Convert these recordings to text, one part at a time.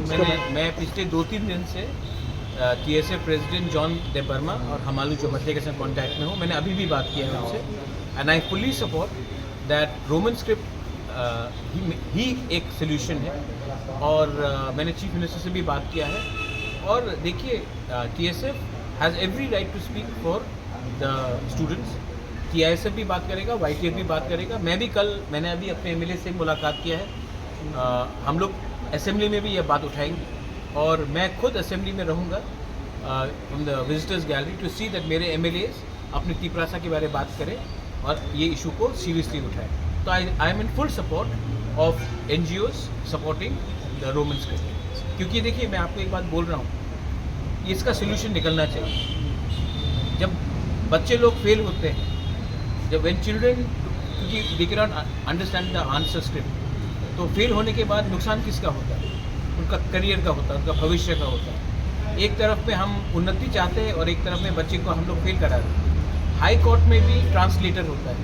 मैं पिछले 2-3 दिन से TSF प्रेसिडेंट जॉन दे बर्मा और हमालू चौमथले के साथ कांटेक्ट में हूँ। मैंने अभी भी बात किया है उनसे and I fully support that Roman script ही एक सोल्यूशन है। और मैंने चीफ मिनिस्टर से भी बात किया है। और देखिए TSF has every right to speak for the students. TISF भी बात करेगा, YTF भी बात करेगा। मैंने अभी अपने MLA से मुलाकात किया है। हम लोग असेंबली में भी ये बात उठाएंगे और मैं खुद असेंबली में रहूँगा in the visitors gallery to see that मेरे MLAs अपनी तीपरासा के बारे में बात करें और ये इशू को सीरियसली उठाएं। तो I am in full support of NGOs supporting the Roman script. क्योंकि देखिए मैं आपको एक बात बोल रहा हूँ, इसका सोल्यूशन निकलना चाहिए। जब बच्चे लोग फेल होते हैं, जब व्हेन चिल्ड्रन, क्योंकि they can not understand the answer script, तो फेल होने के बाद नुकसान किसका होता है? उनका करियर का होता है, उनका भविष्य का होता है। एक तरफ में हम उन्नति चाहते हैं और एक तरफ में बच्चे को हम लोग फेल करा रहे हैं। हाई कोर्ट में भी ट्रांसलेटर होता है,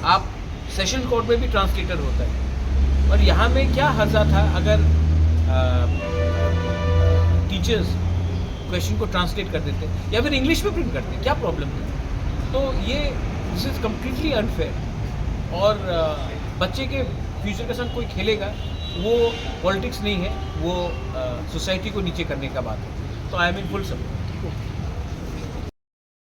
आप सेशन कोर्ट में भी ट्रांसलेटर होता है। और यहाँ में क्या हर्जा था अगर टीचर्स क्वेश्चन को ट्रांसलेट कर देते या फिर इंग्लिश में प्रिंट करते, क्या प्रॉब्लम है? तो ये दिस इज़ कम्प्लीटली अनफेयर। और बच्चे के फ्यूचर के साथ कोई खेलेगा, वो पॉलिटिक्स नहीं है, वो सोसाइटी को नीचे करने का बात है। तो I am in full support.